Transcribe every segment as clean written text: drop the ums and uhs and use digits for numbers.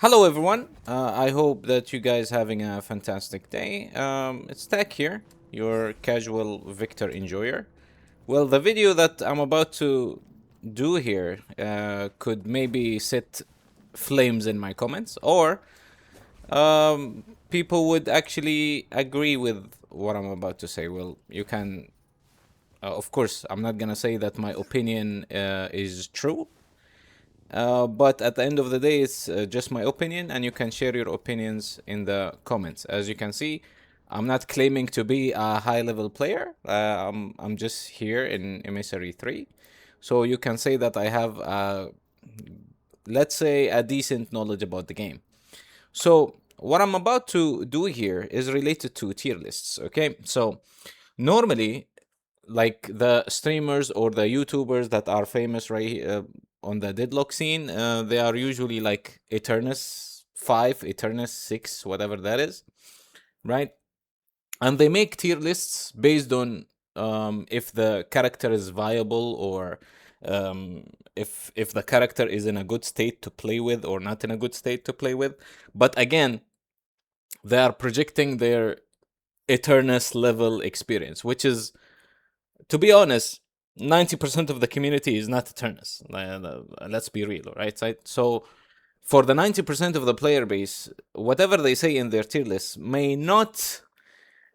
Hello, everyone. I hope that you guys having a fantastic day. It's Tech here, your casual Victor enjoyer. Well, the video that I'm about to do here could maybe set flames in my comments, or people would actually agree with what I'm about to say. Well, you can, of course, I'm not gonna say that my opinion is true, but at the end of the day, it's just my opinion, and you can share your opinions in the comments. As you can see, I'm not claiming to be a high level player. I'm just here in Emissary 3. So you can say that I have, let's say, a decent knowledge about the game. So what I'm about to do here is related to tier lists, okay? So normally, like the streamers or the YouTubers that are famous on the Deadlock scene, they are usually like Eternus 5, Eternus 6, whatever that is, right? And they make tier lists based on if the character is viable or if the character is in a good state to play with or not in a good state to play with. But again, they are projecting their Eternus level experience, which is, to be honest, 90% of the community is not Eternus. Let's be real, right? So for the 90% of the player base, whatever they say in their tier list may not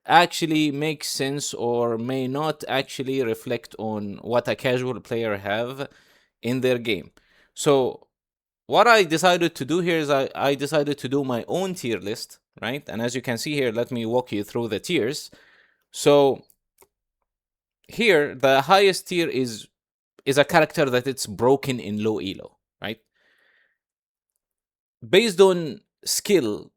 actually make sense or may not actually reflect on what a casual player have in their game. So what I decided to do here is I decided to do my own tier list, right? And as you can see here, let me walk you through the tiers. So here, the highest tier is a character that it's broken in low elo, right? Based on skill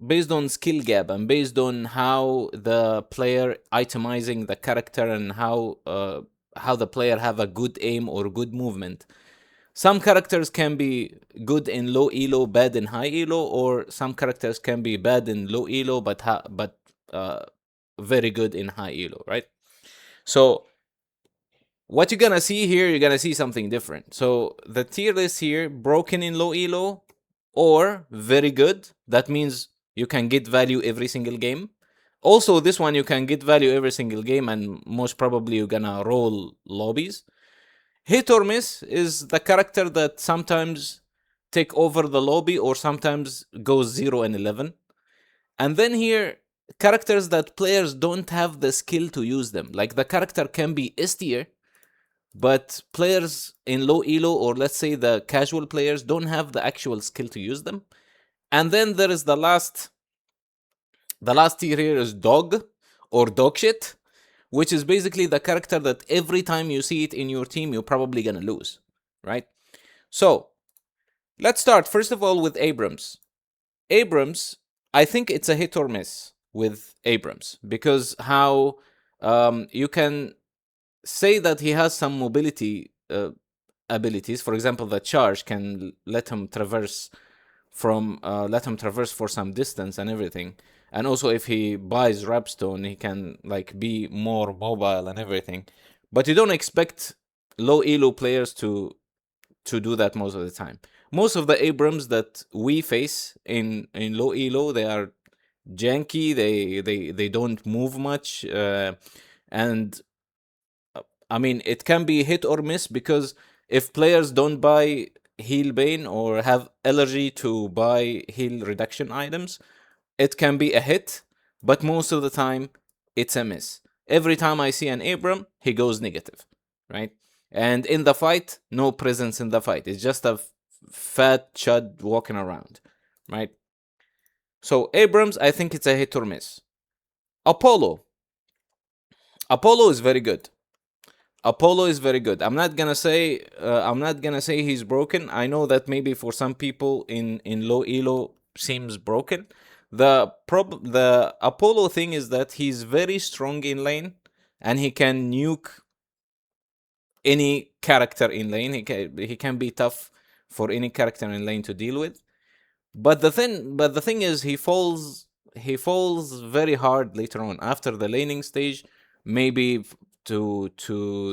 gap, and based on how the player itemizing the character and how the player have a good aim or good movement. Some characters can be good in low elo, bad in high elo, or some characters can be bad in low elo but very good in high elo, right? So what you're gonna see here, you're gonna see something different. So the tier list here, broken in low elo or very good. That means you can get value every single game. Also, this one you can get value every single game, and most probably you're gonna roll lobbies. Hit or miss is the character that sometimes take over the lobby or sometimes goes 0 and 11. And then here, characters that players don't have the skill to use them. Like the character can be S tier, but players in low elo, or let's say the casual players, don't have the actual skill to use them. And then there is the last tier here is dog or dog shit, which is basically the character that every time you see it in your team, you're probably gonna lose, right? So let's start first of all with Abrams. Abrams, I think it's a hit or miss with Abrams because how you can say that he has some mobility abilities. For example, the charge can let him traverse for some distance and everything. And also, if he buys Rapstone, he can like be more mobile and everything. But you don't expect low elo players to do that most of the time. Most of the Abrams that we face in low elo, they are janky. They don't move much, and I mean, it can be hit or miss because if players don't buy heal bane or have allergy to buy heal reduction items, it can be a hit, but most of the time it's a miss. Every time I see an Abram, he goes negative, right? And in the fight, no presence in the fight. It's just a fat chud walking around, right? So Abrams, I think it's a hit or miss. Apollo. Apollo is very good. Apollo is very good. I'm not gonna say he's broken. I know that maybe for some people in low elo seems broken. The Apollo thing is that he's very strong in lane and he can nuke any character in lane. He can be tough for any character in lane to deal with. But the thing is he falls very hard later on after the laning stage, maybe to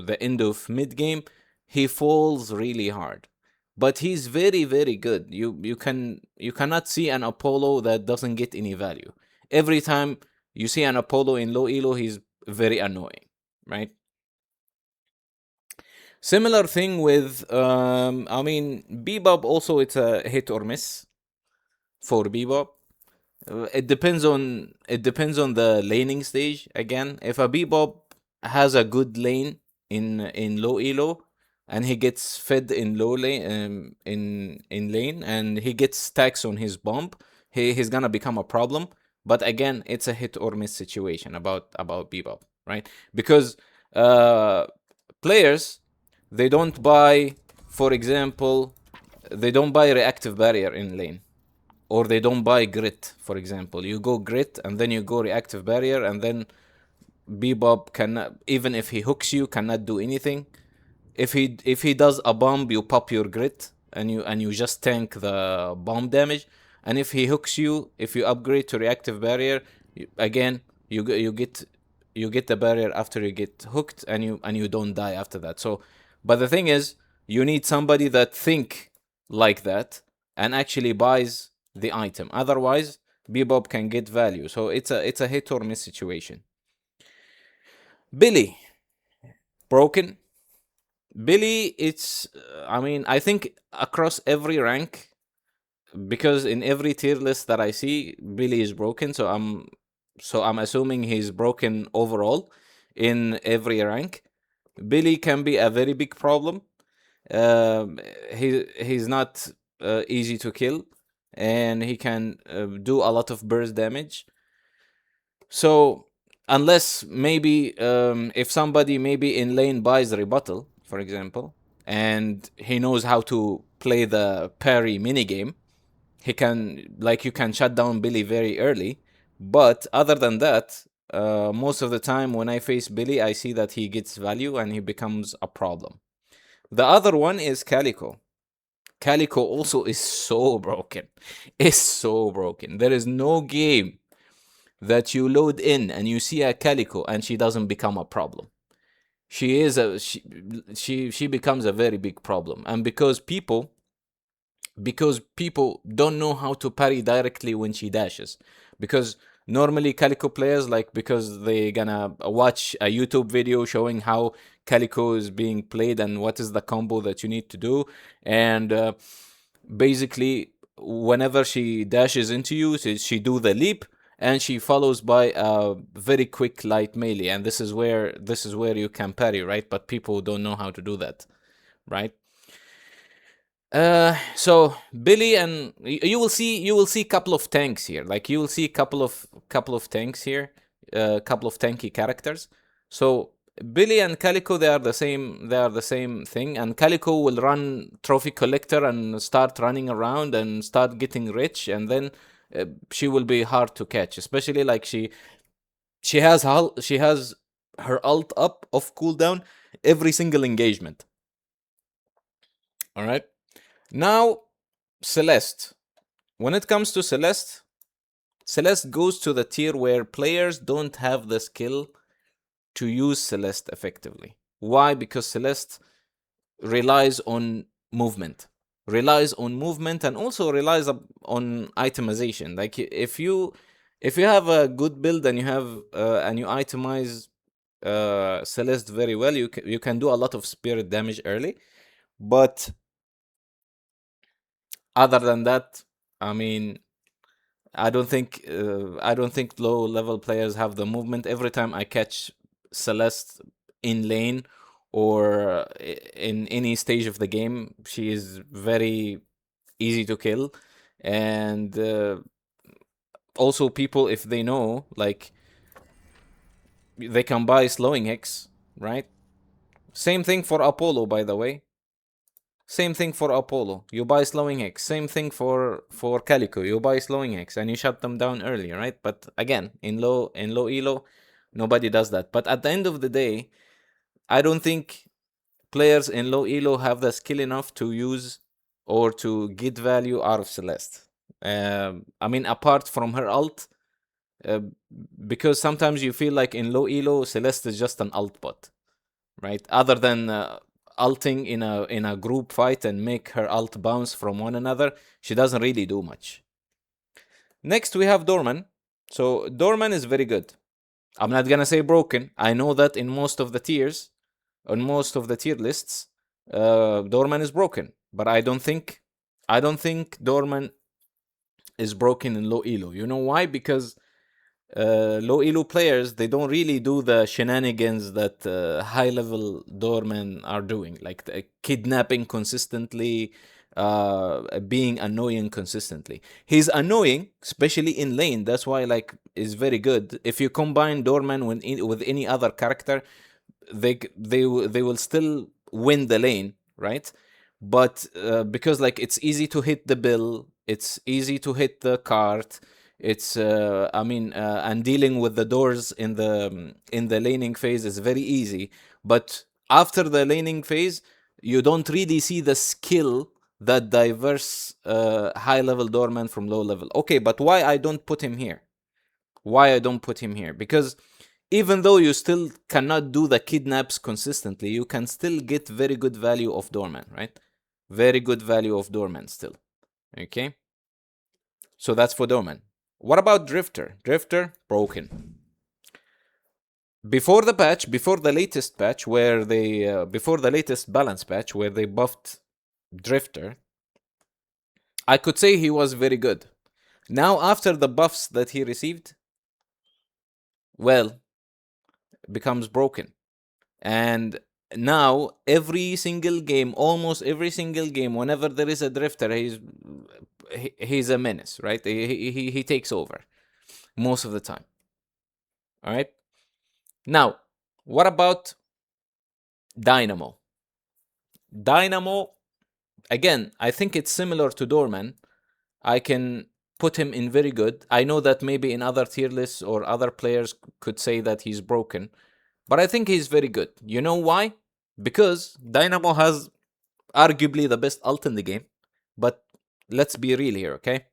the end of mid game, he falls really hard. but he's very very good. You cannot see an Apollo that doesn't get any value. Every time you see an Apollo in low elo, he's very annoying, right? Similar thing with I mean Bebop also, it's a hit or miss for Bebop. It depends on the laning stage. Again, if a Bebop has a good lane in low elo, and he gets fed in low lane, in lane, and he gets stacks on his bomb, he's gonna become a problem. But again, it's a hit or miss situation about Bebop, right? Because uh players, they don't buy, for example, they don't buy reactive barrier in lane, or they don't buy grit. For example, you go grit and then you go reactive barrier, and then Bebop cannot, even if he hooks you, cannot do anything. If he does a bomb, you pop your grit, and you just tank the bomb damage. And if he hooks you, if you upgrade to reactive barrier, again, you get the barrier after you get hooked, and you don't die after that. So, but the thing is, you need somebody that think like that and actually buys the item. Otherwise, Bebop can get value. So it's a hit or miss situation. Billy, broken. Billy, it's, I mean, I think across every rank, because in every tier list that I see, Billy is broken. So I'm assuming he's broken overall in every rank. Billy can be a very big problem. Um, he's not easy to kill, and he can do a lot of burst damage. So unless maybe if somebody maybe in lane buys rebuttal, for example, and he knows how to play the parry minigame, he can, like, you can shut down Billy very early. But other than that, most of the time when I face Billy, I see that he gets value and he becomes a problem. The other one is Calico. Calico also is so broken. Is so broken. There is no game that you load in and you see a Calico and she doesn't become a problem. She becomes a very big problem. And because people don't know how to parry directly when she dashes. Because normally Calico players, like, because they gonna watch a YouTube video showing how Calico is being played and what is the combo that you need to do. And basically, whenever she dashes into you, she do the leap, and she follows by a very quick light melee. And this is where you can parry, right? But people don't know how to do that, right? So Billy, and you will see couple of tanks here. Like, you will see couple of tanks here, couple of tanky characters. So Billy and Calico, they are the same. They are the same thing. And Calico will run trophy collector and start running around and start getting rich, and then she will be hard to catch. Especially like she has her ult up off cooldown every single engagement. All right. Now, Celeste. When it comes to Celeste goes to the tier where players don't have the skill to use Celeste effectively. Why? Because Celeste relies on movement. Relies on movement, and also relies on itemization. Like, if you have a good build and you itemize Celeste very well, you can do a lot of spirit damage early. But other than that, I mean, I don't think low level players have the movement. Every time I catch Celeste in lane, or in any stage of the game, she is very easy to kill. And also, people, if they know, like, they can buy slowing hex, right? Same thing for Apollo, by the way. Same thing for Apollo. You buy slowing hex. Same thing for Calico. You buy slowing hex and you shut them down early, right? But again, in low elo, nobody does that. But at the end of the day, I don't think players in low elo have the skill enough to use or to get value out of Celeste. I mean, apart from her ult, uh, because sometimes you feel like in low elo, Celeste is just an ult bot, right? ulting in a group fight and make her ult bounce from one another, she doesn't really do much. Next, we have Dorman. So Dorman is very good. I'm not gonna say broken. I know that in most of the tiers, on most of the tier lists, Dorman is broken. But I don't think Dorman is broken in low elo. You know why? Because low elo players, they don't really do the shenanigans that high level doormen are doing, like kidnapping consistently, being annoying consistently. He's annoying, especially in lane. That's why like is very good. If you combine doorman with any other character, they will still win the lane, right? But because like it's easy to hit the bill, it's easy to hit the cart, it's and dealing with the doors in the laning phase is very easy. But after the laning phase, you don't really see the skill that diverse high level doorman from low level. Okay, but why I don't put him here? Why I don't put him here? Because even though you still cannot do the kidnaps consistently, you can still get very good value of doorman, right? Very good value of doorman still. Okay? So that's for doorman. What about Drifter? Drifter, broken. Before the patch, before the latest patch, where they, before the latest balance patch, where they buffed Drifter, I could say he was very good. Now, after the buffs that he received, well, becomes broken. And now, every single game, almost every single game, whenever there is a Drifter, he's a menace, right? He takes over most of the time. All right? Now, what about Dynamo? Dynamo, again, I think it's similar to Dorman. I can put him in very good. I know that maybe in other tier lists or other players could say that he's broken, but I think he's very good. You know why? Because Dynamo has arguably the best ult in the game. But let's be real here, okay?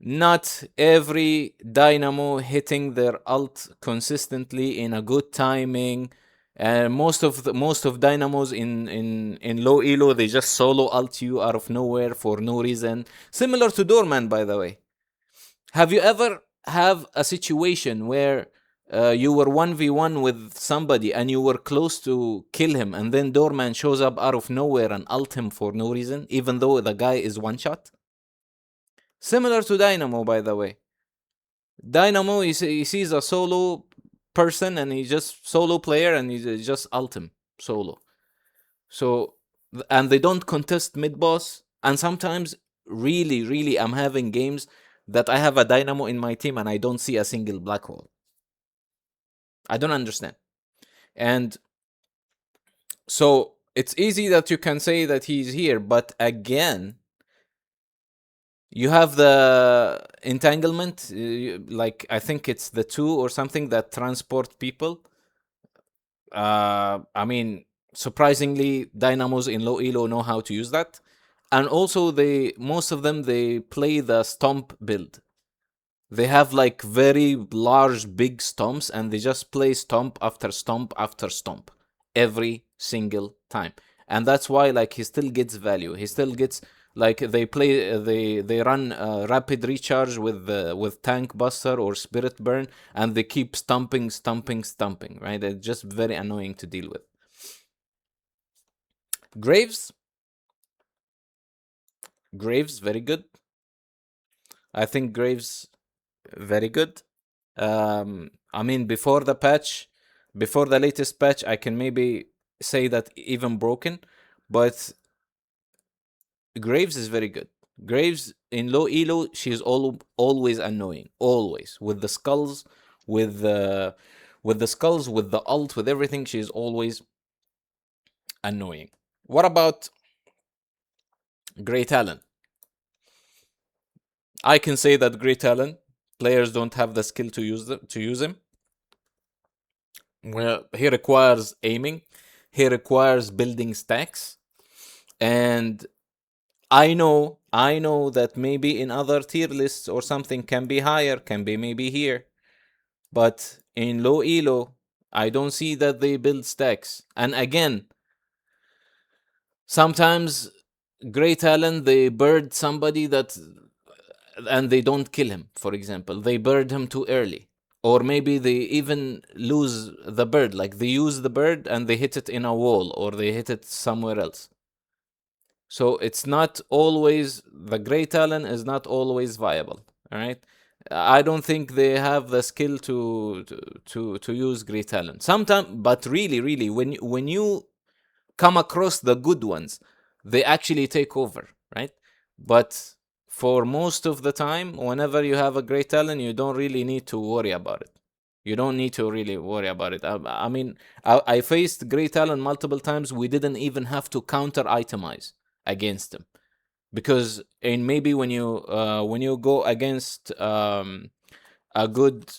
Not every Dynamo hitting their ult consistently in a good timing. Most of Dynamos in low elo, they just solo ult you out of nowhere for no reason. Similar to Doorman, by the way. Have you ever have a situation where you were 1v1 with somebody and you were close to kill him, and then Doorman shows up out of nowhere and ult him for no reason, even though the guy is one shot? Similar to Dynamo, by the way. Dynamo, he sees a solo person and he's just solo player and he just ult him solo. So, and they don't contest mid boss. And sometimes, really, I'm having games that I have a Dynamo in my team and I don't see a single black hole. I don't understand. And so it's easy that you can say that he's here, but again, you have the entanglement, like I think it's the 2 or something that transport people. I mean, surprisingly, Dynamos in low elo know how to use that. And also, most of them, they play the stomp build. They have like very large, big stomps, and they just play stomp after stomp after stomp every single time. And that's why like he still gets value. He still gets like they run rapid recharge with tank buster or spirit burn, and they keep stomping, right? It's just very annoying to deal with. Graves, very good. I think Graves very good. I mean, before the patch, before the latest patch, I can maybe say that even broken, but Graves is very good. Graves in low elo, she's always annoying, always with the skulls, with the skulls, with the ult, with everything. She's always annoying. What about Great Talon? I can say that Great Talon players don't have the skill to use him. Well, he requires aiming, he requires building stacks, and I know that maybe in other tier lists or something can be higher, can be maybe here, but in low elo, I don't see that they build stacks. And again, Sometimes Grey Talon, they bird somebody that, and they don't kill him, for example. They bird him too early. Or maybe they even lose the bird. Like they use the bird and they hit it in a wall or they hit it somewhere else. So it's not always, the Grey Talon is not always viable. All right. I don't think they have the skill to use Grey Talon. Sometimes, but really, when you come across the good ones, they actually take over, right? But for most of the time, whenever you have a great talent, you don't really need to worry about it. You don't need to really worry about it. I mean, I faced great talent multiple times. We didn't even have to counter itemize against them because in maybe when you go against a good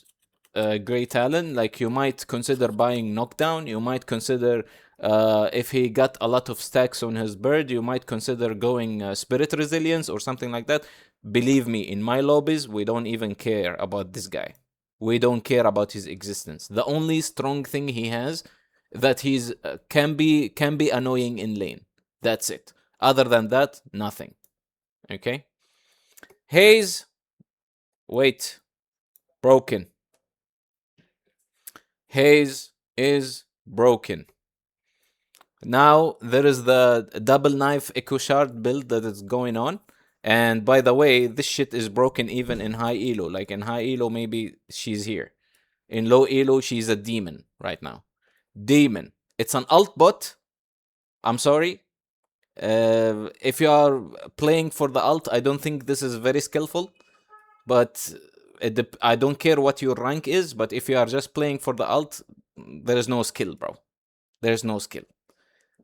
great talent, like you might consider buying knockdown, you might consider if he got a lot of stacks on his bird, you might consider going spirit resilience or something like that. Believe me, in my lobbies, we don't even care about this guy. We don't care about his existence. The only strong thing he has that he's can be annoying in lane. That's it. Other than that, nothing. Okay. Haze, wait, broken. Haze is broken. Now there is the double knife echo shard build that is going on. And by the way, this shit is broken even in high elo. Like in high elo, maybe she's here. In low elo, she's a demon right now. Demon. It's an alt bot. I'm sorry. If you are playing for the alt, I don't think this is very skillful. But I don't care what your rank is. But if you are just playing for the alt, there is no skill, bro. There's no skill.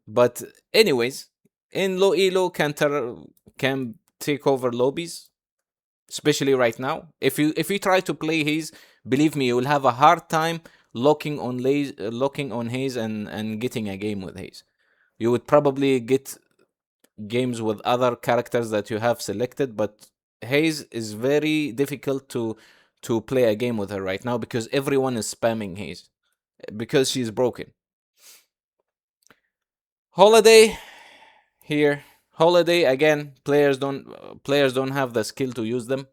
But anyways, in low elo can take over lobbies, especially right now. If you try to play Haze, believe me, you will have a hard time locking on Haze and getting a game with Haze. You would probably get games with other characters that you have selected, but Haze is very difficult to play a game with her right now because everyone is spamming Haze because she's broken. Holiday here. Holiday again. Players don't have the skill to use them.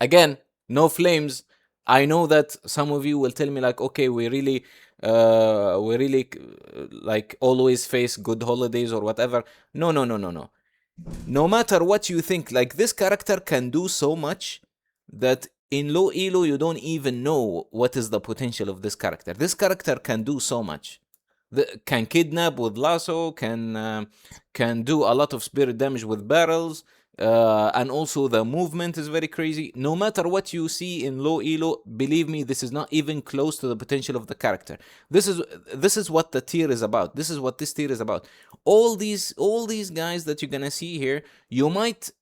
Again, no flames. I know that some of you will tell me like, okay, we really like always face good holidays or whatever. No. No matter what you think, like this character can do so much that in low elo you don't even know what is the potential of this character. This character can do so much. Can kidnap with lasso, can do a lot of spirit damage with barrels, and also the movement is very crazy. No matter what you see in low elo, believe me, this is not even close to the potential of the character. This is what the tier is about. This is what this tier is about. All these guys that you're gonna see here, you might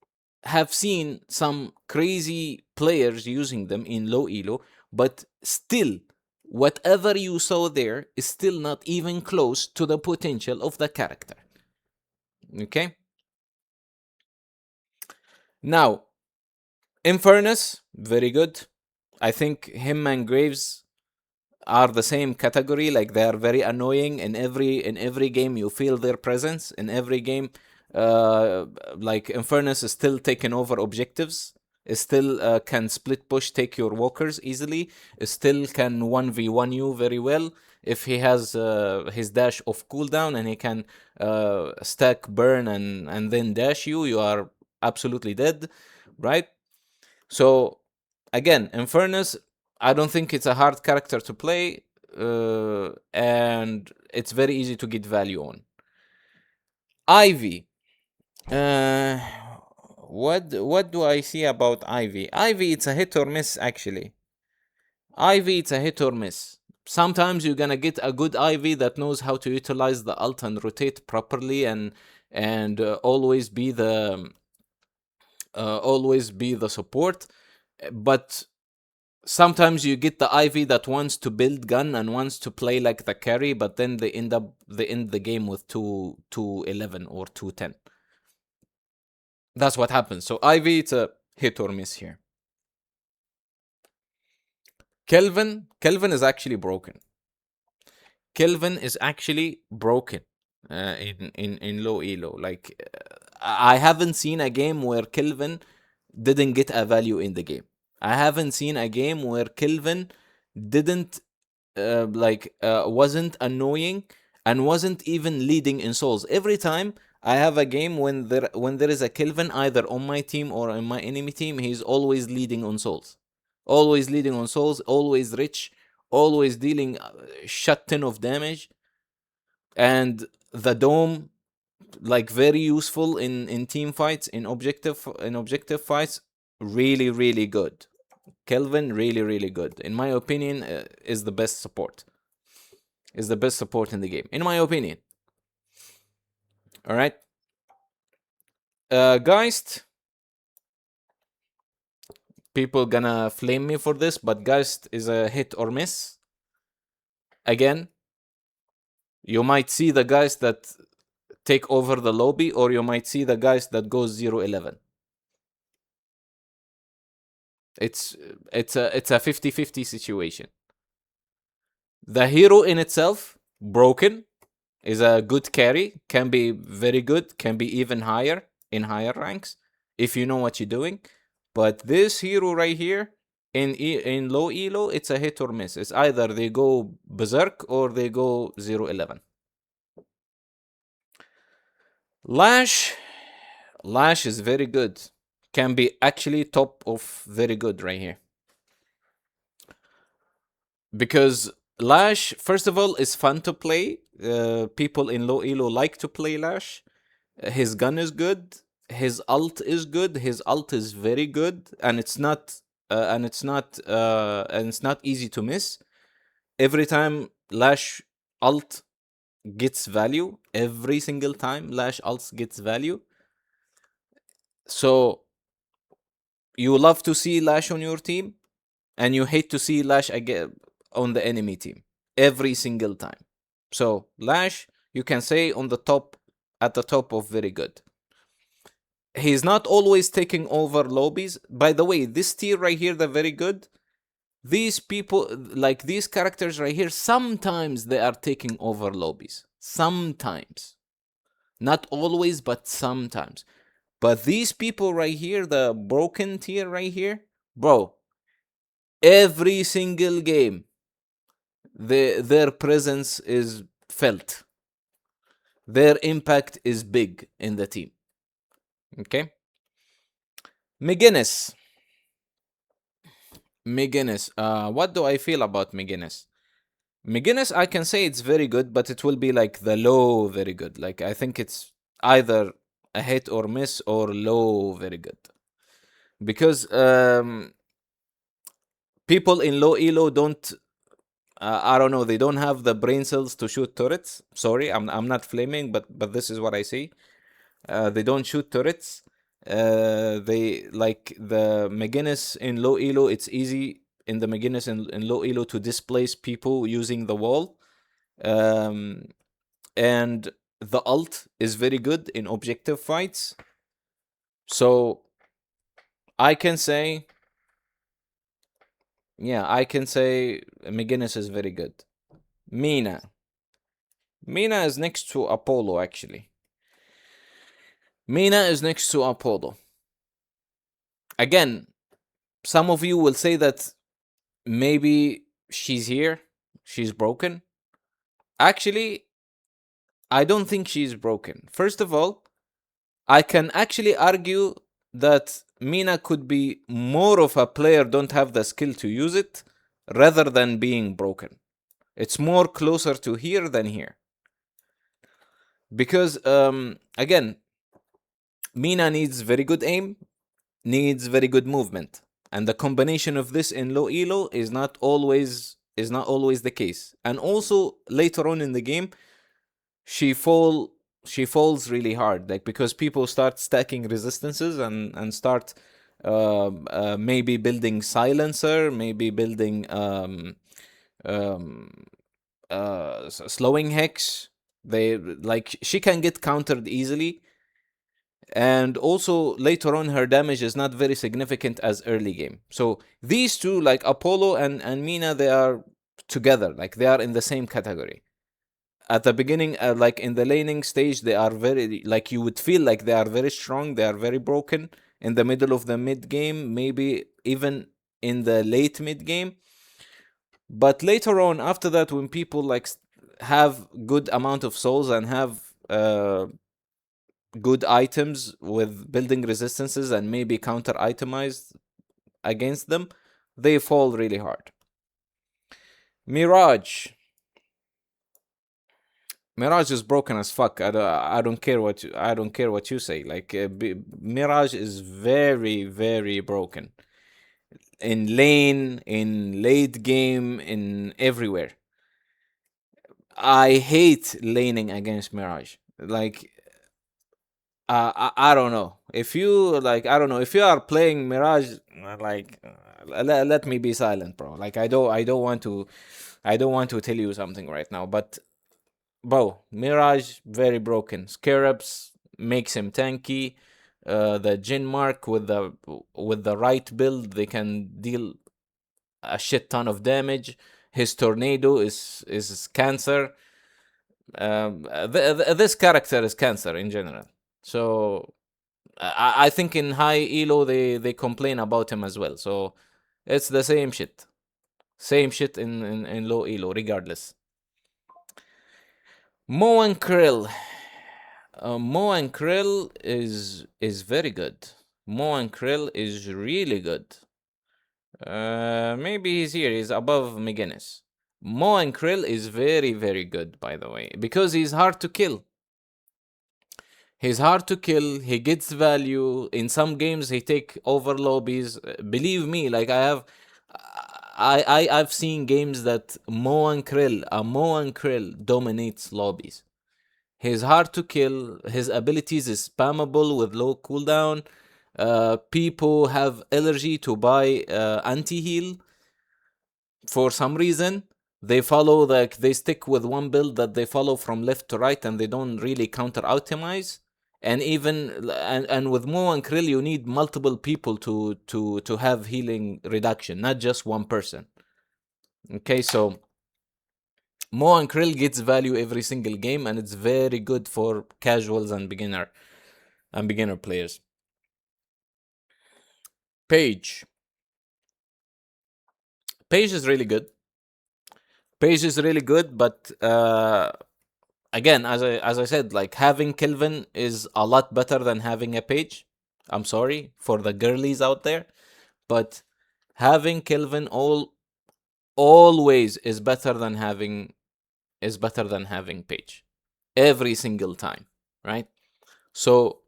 have seen some crazy players using them in low elo, but still, whatever you saw there is still not even close to the potential of the character. Okay? Now, Infernace, very good. I think him and Graves are the same category. Like they are very annoying in every game. You feel their presence in every game. Uh, like Infernus is still taking over objectives. It still can split push, take your walkers easily. It still can 1v1 you very well if he has his dash off cooldown and he can stack burn and then dash you. You are absolutely dead, right? So again, Infernus, I don't think it's a hard character to play, and it's very easy to get value on. Ivy. Uh, what do I see about Ivy? Ivy, it's a hit or miss actually. Ivy, it's a hit or miss. Sometimes you're gonna get a good Ivy that knows how to utilize the ult and rotate properly and always be the support, but sometimes you get the Ivy that wants to build gun and wants to play like the carry, but then they end the game with 211 or 210. That's what happens. So Ivy, it's a hit or miss here. Kelvin is actually broken. Kelvin is actually broken. in low elo. Like I haven't seen a game where Kelvin didn't get a value in the game. I haven't seen a game where Kelvin didn't wasn't annoying and wasn't even leading in souls. Every time I have a game when there is a Kelvin either on my team or on my enemy team, he's always leading on souls. Always leading on souls, always rich, always dealing shut ton of damage. And the dome, like very useful in team fights, in objective fights, really really good. Kelvin really really good. In my opinion, is the best support. Is the best support in the game, in my opinion. All right. Geist. People gonna flame me for this, but Geist is a hit or miss. Again, you might see the Geist that take over the lobby, or you might see the Geist that goes 0-11. It's a 50-50 situation. The hero in itself, broken, is a good carry, can be very good, can be even higher in higher ranks if you know what you're doing. But this hero right here, in low elo, it's a hit or miss. It's either they go berserk or they go 0-11. Lash is very good. Can be actually top of very good right here. Because Lash, first of all, is fun to play. People in low elo like to play Lash. His gun is good. His ult is good. His ult is very good, and it's not easy to miss. Every time Lash ult gets value, every single time Lash ult gets value. So you love to see Lash on your team, and you hate to see Lash again on the enemy team every single time. So Lash, you can say on the top, at the top of very good. He's not always taking over lobbies. By the way, this tier right here, they're very good. These people, like these characters right here, sometimes they are taking over lobbies. Sometimes. Not always, but sometimes. But these people right here, the broken tier right here, bro, every single game, their presence is felt. Their impact is big in the team. Okay? McGinnis. What do I feel about McGinnis? McGinnis, I can say it's very good, but it will be like the low very good. Like, I think it's either a hit or miss or low very good. Because people in low elo don't, I don't know, they don't have the brain cells to shoot turrets. Sorry, I'm not flaming, but this is what I see. They don't shoot turrets. They like the McGinnis in low elo. It's easy in the McGinnis in low elo to displace people using the wall, and the ult is very good in objective fights. So I can say, yeah, I can say McGinnis is very good. Mina is next to Apollo, actually. Mina is next to Apollo. Again, some of you will say that maybe she's here, she's broken. Actually, I don't think she's broken. First of all, I can actually argue that Mina could be more of a player, don't have the skill to use it, rather than being broken. It's more closer to here than here. Because, again, Mina needs very good aim, needs very good movement. And the combination of this in low elo is not always the case. And also later on in the game, she falls really hard, like because people start stacking resistances and start maybe building silencer, maybe building slowing hex. They like she can get countered easily. And also later on her damage is not very significant as early game. So these two, like Apollo and Mina, they are together, like they are in the same category. at the beginning, like in the laning stage, they are very, like, you would feel like they are very strong, they are very broken. In the middle of the mid game, maybe even in the late mid game. But later on, after that, when people like have good amount of souls and have good items with building resistances and maybe counter itemized against them, they fall really hard. Mirage. Mirage is broken as fuck. I don't care what I don't care what you say. Like Mirage is very very broken in lane, in late game, in everywhere. I hate laning against Mirage. Like I don't know if you like. I don't know if you are playing Mirage. Like let me be silent, bro. Like I don't want to. I don't want to tell you something right now, but bro, Mirage very broken. Scarabs makes him tanky. The Jin Mark with the right build, they can deal a shit ton of damage. His tornado is cancer. This character is cancer in general. So I think in high elo they complain about him as well. So it's the same shit in low elo regardless. Mo and Krill. Mo and Krill is very good. Mo and Krill is really good. Maybe he's here. He's above McGinnis. Mo and Krill is very very good, by the way, because he's hard to kill. He's hard to kill. He gets value. In some games, he take over lobbies. Believe me, like I've seen games that Mo and Krill dominates lobbies. He's hard to kill. His abilities is spammable with low cooldown. People have allergy to buy anti-heal for some reason. They follow, like, they stick with one build that they follow from left to right, and they don't really counter optimize. And even and with Mo and Krill, you need multiple people to have healing reduction, not just one person. Okay, so Mo and Krill gets value every single game, and it's very good for casuals and beginner players. Paige. Paige is really good. Paige is really good, but again, as I said, like, having Kelvin is a lot better than having a Paige. I'm sorry for the girlies out there, but having Kelvin always is better than having Paige every single time, right? So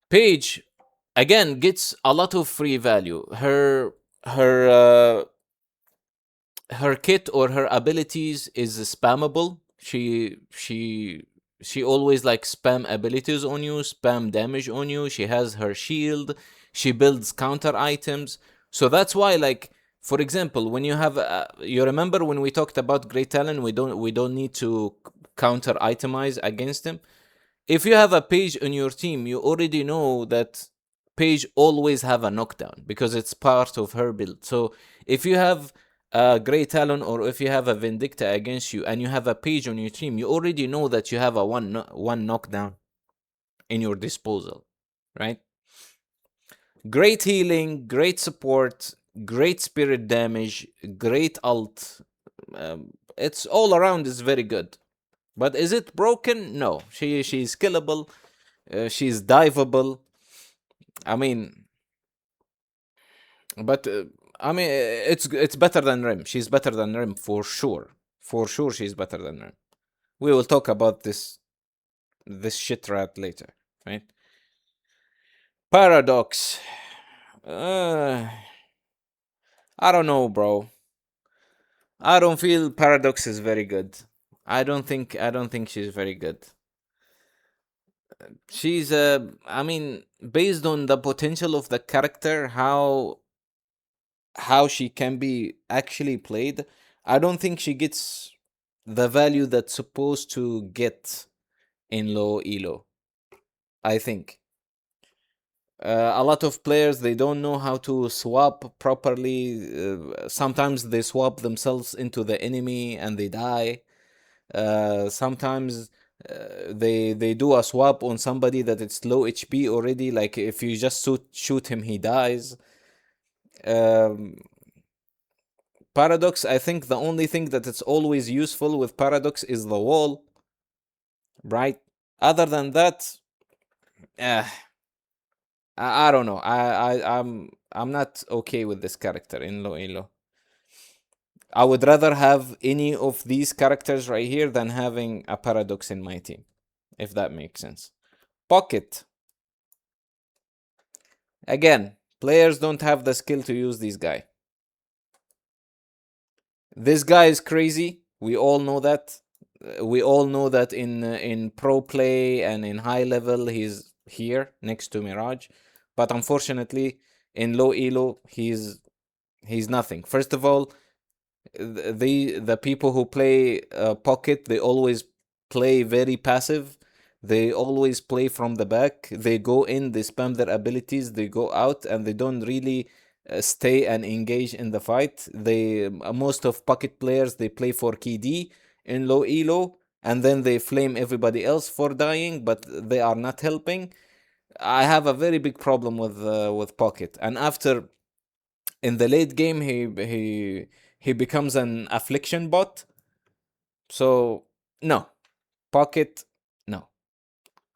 Paige again gets a lot of free value. Her her kit or her abilities is spammable. She always like spam abilities on you, spam damage on you. She has her shield. She builds counter items. So that's why, like, for example, when you have you remember when we talked about Great Talon, we don't need to counter itemize against him. If you have a Paige on your team, you already know that Paige always have a knockdown because it's part of her build. So if you have a Grey Talon or if you have a Vindicta against you and you have a Paige on your team, you already know that you have a one knockdown in your disposal, right? Great healing, great support, great spirit damage, great ult. It's all around is very good. But is it broken? No. She's killable. She's diveable. I mean, but it's better than Rim. She's better than Rim for sure. For sure, she's better than Rim. We will talk about this shit rat later, right? Paradox. Uh, I don't know, bro. I don't feel Paradox is very good. I don't think she's very good. She's I mean, based on the potential of the character, how she can be actually played, I don't think she gets the value that's supposed to get in low elo. I think a lot of players, they don't know how to swap properly. Sometimes they swap themselves into the enemy and they die. Sometimes they do a swap on somebody that it's low HP already. Like if you just shoot him, he dies. Um, Paradox, I think the only thing that it's always useful with Paradox is the wall, right? Other than that, uh, I don't know. I'm not okay with this character in low elo. I would rather have any of these characters right here than having a Paradox in my team, if that makes sense. Pocket. Again, players don't have the skill to use this guy. This guy is crazy. We all know that. We all know that in pro play and in high level, he's here next to Mirage. But unfortunately, in low elo, he's nothing. First of all, the people who play pocket, they always play very passive. They always play from the back. They go in, they spam their abilities, they go out, and they don't really stay and engage in the fight. They most of pocket players, they play for KD in low elo, and then they flame everybody else for dying, but they are not helping. I have a very big problem with pocket, and after in the late game he becomes an affliction bot. So no, pocket, no.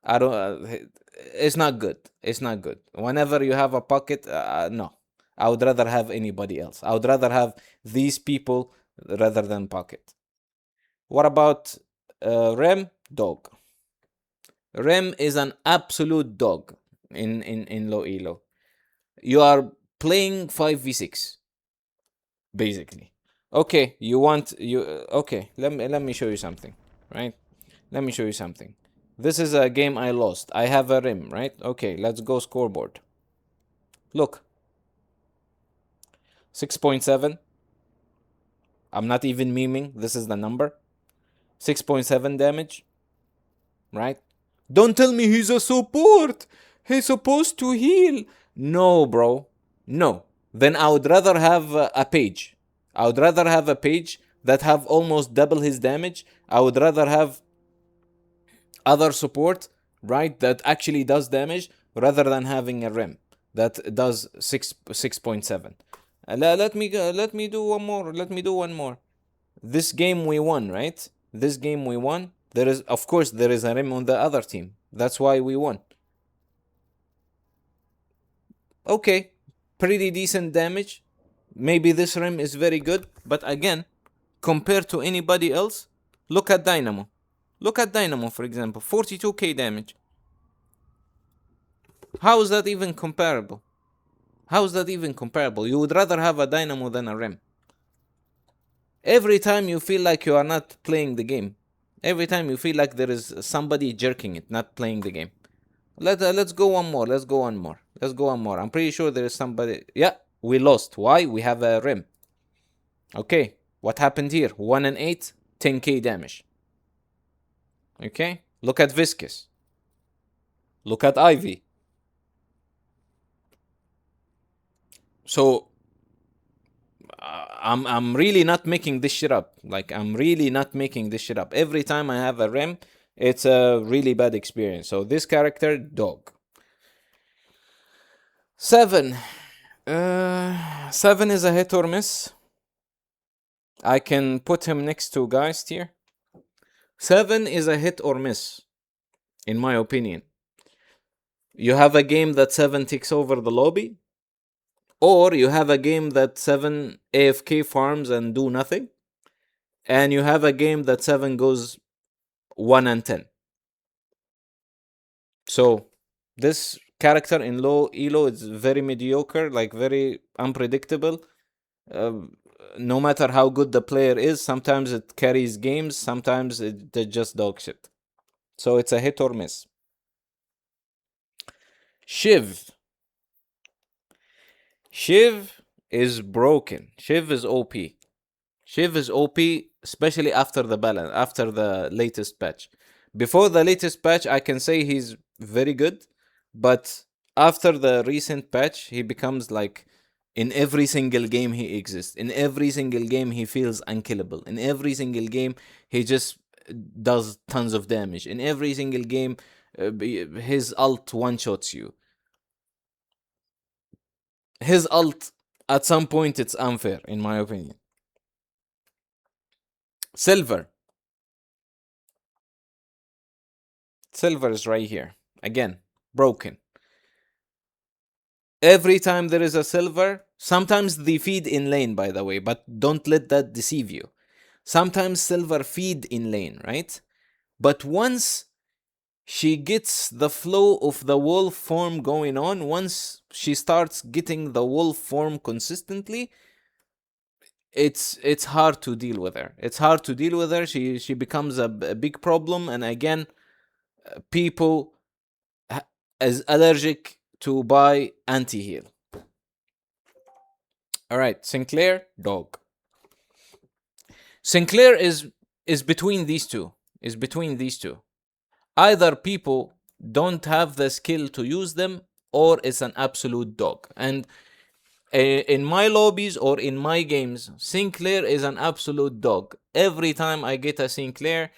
I don't. It's not good. It's not good. Whenever you have a pocket, no. I would rather have anybody else. I would rather have these people rather than pocket. What about Rem? Dog. Rem is an absolute dog in low elo. You are playing 5v6 basically. Okay, you want you okay, let me show you something, right? Let me show you something. This is a game I lost. I have a rim, right? Okay, let's go scoreboard. Look. 6.7. I'm not even memeing. This is the number. 6.7 damage, right? Don't tell me he's a support. He's supposed to heal. No, bro. No. Then I would rather have a Paige. I would rather have a Paige that have almost double his damage. I would rather have other support, right, that actually does damage rather than having a rim that does 6.7. Let me do one more. Let me do one more. This game we won, right? This game we won. There is, of course, there is a rim on the other team. That's why we won. Okay, pretty decent damage. Maybe this rim is very good, but again, compared to anybody else, look at Dynamo. Look at Dynamo, for example, 42k damage. How is that even comparable? How is that even comparable? You would rather have a Dynamo than a rim. Every time you feel like you are not playing the game. Every time you feel like there is somebody jerking it, not playing the game. Let's go one more. Let's go one more. Let's go one more. I'm pretty sure there is somebody. Yeah, we lost. Why? We have a rim. Okay, what happened here? 1 and 8, 10k damage. Okay, look at Viscous. Look at Ivy. So I'm really not making this shit up. Like I'm really not making this shit up. Every time I have a rim, it's a really bad experience. So this character, dog. 7. 7 is a hit or miss. I can put him next to Geist here. 7 is a hit or miss, in my opinion. You have a game that 7 takes over the lobby, or you have a game that 7 AFK farms and do nothing, and you have a game that 7 goes 1 and 10. So this character in low elo is very mediocre, like very unpredictable. No matter how good the player is, sometimes it carries games, sometimes they're just dog shit. So it's a hit or miss. Shiv. Shiv is broken. Shiv is OP. Shiv is OP, especially after the balance, after the latest patch. Before the latest patch, I can say he's very good, but after the recent patch, he becomes like in every single game he exists. In every single game, he feels unkillable. In every single game, he just does tons of damage. In every single game, his ult one-shots you. His ult, at some point, it's unfair, in my opinion. Silver. Silver is right here. Again, broken. Every time there is a silver, sometimes they feed in lane, by the way, but don't let that deceive you. Sometimes silver feed in lane, right? But once she gets the flow of the wolf form going on, once she starts getting the wolf form consistently, it's hard to deal with her. It's hard to deal with her. She becomes a big problem, and again, people is allergic to buy anti-heal. All right, Sinclair, dog. Sinclair is between these two. Is between these two. Either people don't have the skill to use them, or it's an absolute dog. And in my lobbies or in my games, Sinclair is an absolute dog. Every time I get a Sinclair,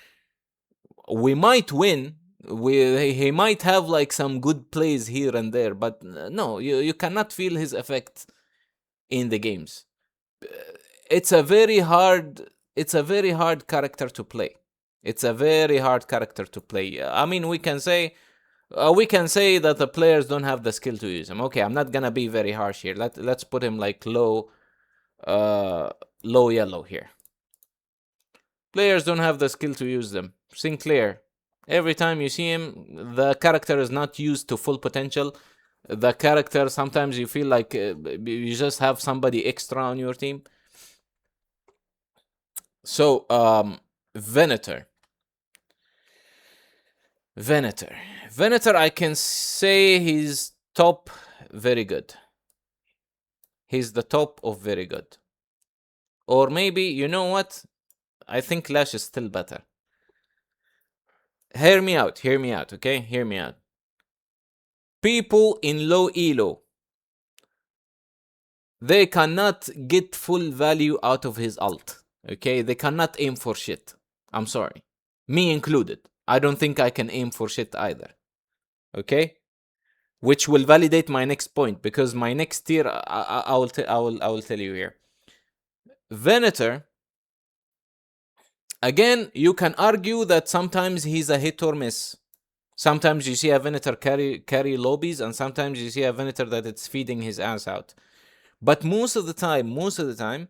we might win. He might have like some good plays here and there, but no, you cannot feel his effect in the games. It's a very hard character to play. It's a very hard character to play. I mean, we can say that the players don't have the skill to use him. Okay, I'm not gonna be very harsh here. Let's put him like low yellow here. Players don't have the skill to use them. Sinclair, every time you see him, the character is not used to full potential. The character, sometimes you feel like you just have somebody extra on your team. So, Venator. Venator, I can say he's top, very good. He's the top of very good. Or maybe, you know what? I think Lash is still better. Hear me out, okay? Hear me out. People in low elo, they cannot get full value out of his ult, okay? They cannot aim for shit. I'm sorry. Me included. I don't think I can aim for shit either. Okay? Which will validate my next point, because my next tier, I will tell you here. Venator, again, you can argue that sometimes he's a hit or miss. Sometimes you see a Venator carry lobbies, and sometimes you see a Venator that it's feeding his ass out. But most of the time,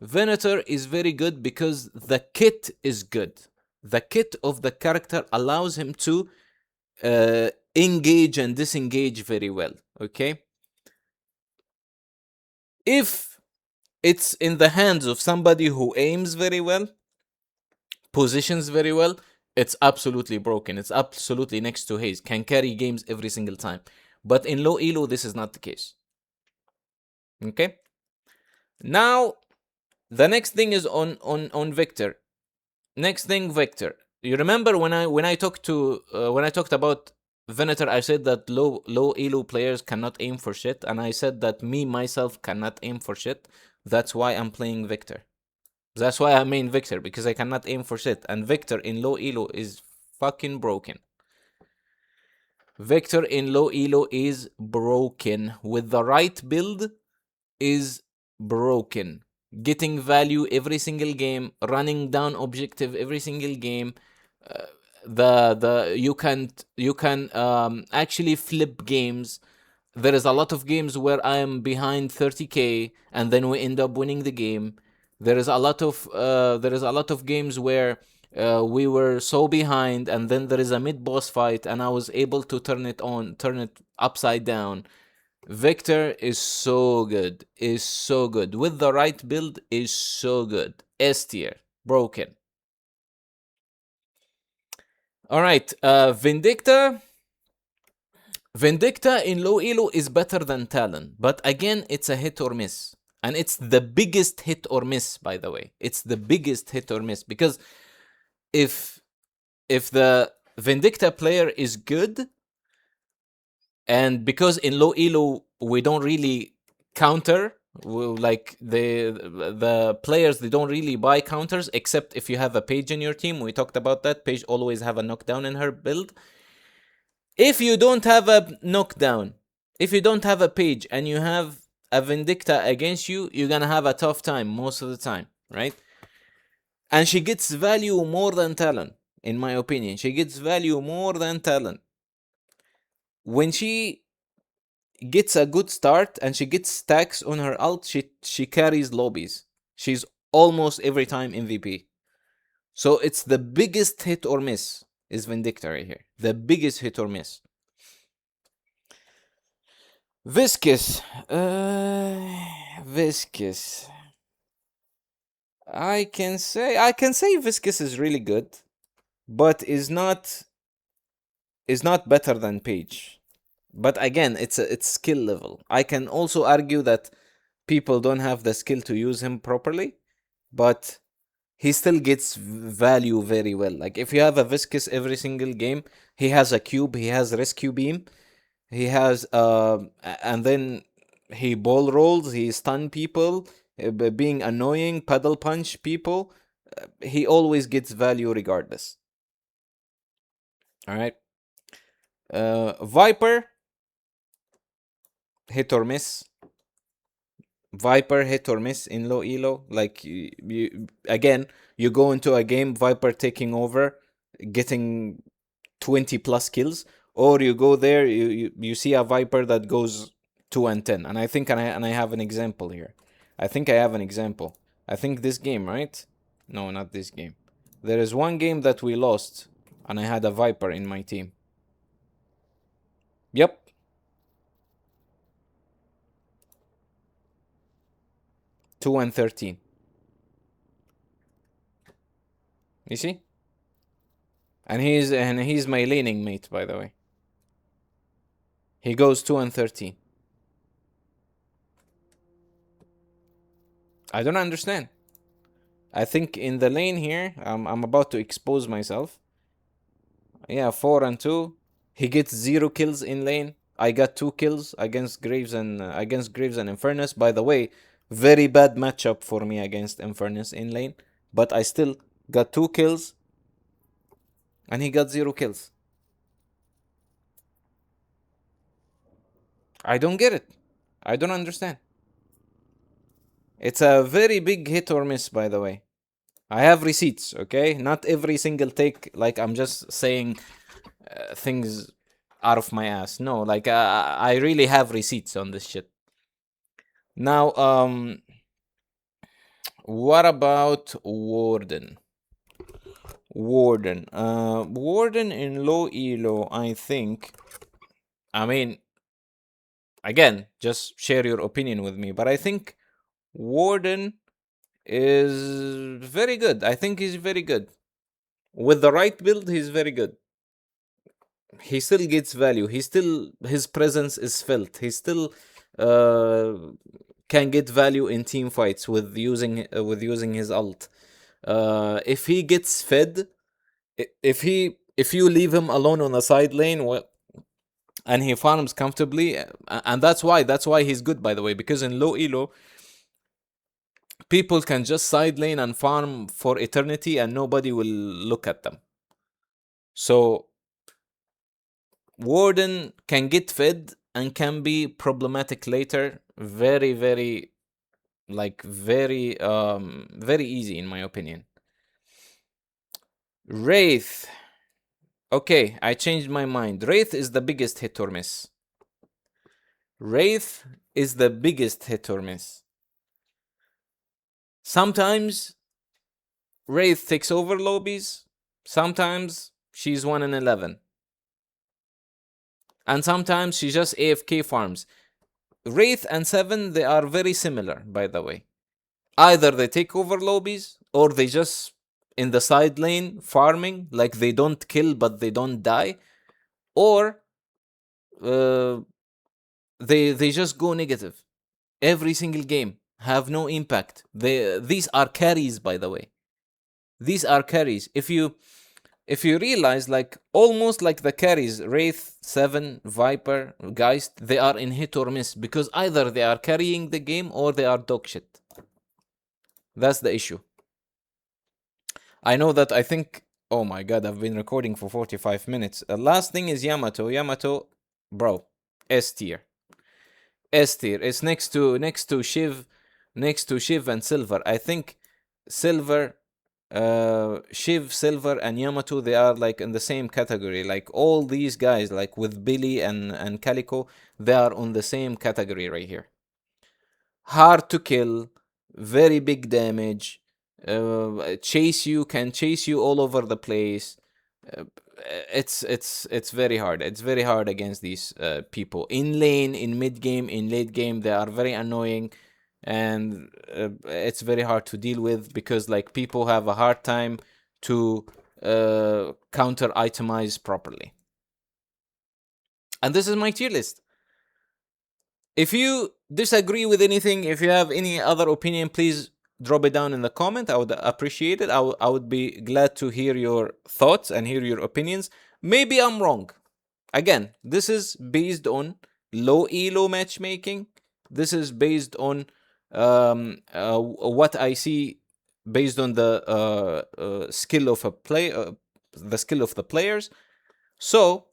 Venator is very good because the kit is good. The kit of the character allows him to engage and disengage very well, okay? If it's in the hands of somebody who aims very well, positions very well, it's absolutely broken. It's absolutely next to Haze. Can carry games every single time. But in low elo, this is not the case. Okay? Now, the next thing is on Victor. Next thing, Victor. You remember when I talked about Venator, I said that low elo players cannot aim for shit, and I said that me myself cannot aim for shit. That's why I'm playing Victor. That's why I main Victor, because I cannot aim for shit, and Victor in low elo is fucking broken. Victor in low elo is broken. With the right build, is broken. Getting value every single game, running down objective every single game. You can actually flip games. There is a lot of games where I am behind 30k and then we end up winning the game. There is a lot of games where we were so behind, and then there is a mid boss fight and I was able to turn it upside down. Victor is so good. With the right build, is so good. S tier. Broken. Alright, Vindicta. Vindicta in low elo is better than Talon. But again, it's a hit or miss. And it's the biggest hit or miss, by the way. It's the biggest hit or miss. Because if the Vindicta player is good, and because in low elo we don't really counter Well, like the players, they don't really buy counters except if you have a Paige in your team. We talked about that. Paige always have a knockdown in her build. If you don't have a knockdown, if you don't have a Paige and you have a Vindicta against you, you're gonna have a tough time most of the time, right? And she gets value more than Talon, in my opinion. She gets value more than Talon. When she gets a good start and she gets stacks on her ult, she carries lobbies. She's almost every time MVP. So it's the biggest hit or miss is Vindicta right here. The biggest hit or miss. Viscous. Viscous. I can say Viscous is really good, but is not better than Page. But again, it's skill level. I can also argue that people don't have the skill to use him properly, but he still gets value very well. Like if you have a Viscous every single game, he has a cube, he has rescue beam, he has and then he ball rolls, he stun people, being annoying, paddle punch people. He always gets value regardless. All right. Viper, hit or miss. Viper hit or miss in low elo. Like again, you go into a game, Viper taking over, getting 20 plus kills, or you go there, you see a Viper that goes 2 and 10. And I have an example here. I think I have an example. I think this game, right? No, not this game. There is one game that we lost, and I had a Viper in my team. Yep. 2 and 13. You see? And he's my laning mate, by the way. He goes 2 and 13. I don't understand. I think in the lane here, I'm about to expose myself. Yeah, 4 and 2. He gets 0 kills in lane. I got 2 kills against Graves and Infernace. By the way, very bad matchup for me against Infernace in lane, but I still got 2 kills, and he got 0 kills. I don't get it. I don't understand. It's a very big hit or miss, by the way. I have receipts, okay? Not every single take, like I'm just saying things out of my ass. No, like I really have receipts on this shit. Now, what about Warden? Warden in low elo, I think. I mean, again, just share your opinion with me, but I think Warden is very good. I think he's very good. With the right build, he's very good. He still gets value. His presence is felt. He still uh, can get value in team fights with using his ult. If he gets fed, if you leave him alone on the side lane, well, and he farms comfortably, and that's why he's good, by the way, because in low elo people can just side lane and farm for eternity and nobody will look at them. So Warden can get fed and can be problematic later. Very, very, very easy in my opinion. Wraith. Okay, I changed my mind. Wraith is the biggest hit or miss. Wraith is the biggest hit or miss. Sometimes Wraith takes over lobbies. Sometimes she's 1 in 11. And sometimes she just AFK farms. Wraith and 7, they are very similar, by the way. Either they take over lobbies, or they just in the side lane farming, like they don't kill but they don't die, or they just go negative every single game, have no impact. These are carries, by the way. These are carries. If you if you realize, like, almost like the carries, Wraith, Seven, Viper, Geist, they are in hit or miss because either they are carrying the game or they are dog shit. That's the issue. I know that I think, oh my god, I've been recording for 45 minutes. Last thing is Yamato. Yamato, bro, S tier. S tier. It's next to Shiv, next to Shiv and Silver. I think Silver, Shiv, Silver, and Yamato, they are like in the same category. Like all these guys, like with Billy and Calico, they are on the same category right here. Hard to kill, very big damage, can chase you all over the place. Uh, it's very hard. It's very hard against these people in lane, in mid game, in late game. They are very annoying, and it's very hard to deal with because like people have a hard time to counter itemize properly. And this is my tier list. If you disagree with anything, if you have any other opinion, please drop it down in the comment. I would appreciate it. I would be glad to hear your thoughts and hear your opinions. Maybe I'm wrong. Again, this is based on low elo matchmaking. This is based on what I see based on the skill of a play, the skill of the players. So,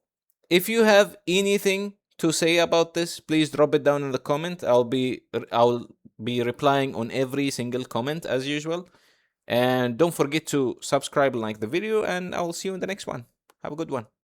if you have anything to say about this, please drop it down in the comment. I'll be replying on every single comment as usual. And don't forget to subscribe and like the video, and I will see you in the next one. Have a good one.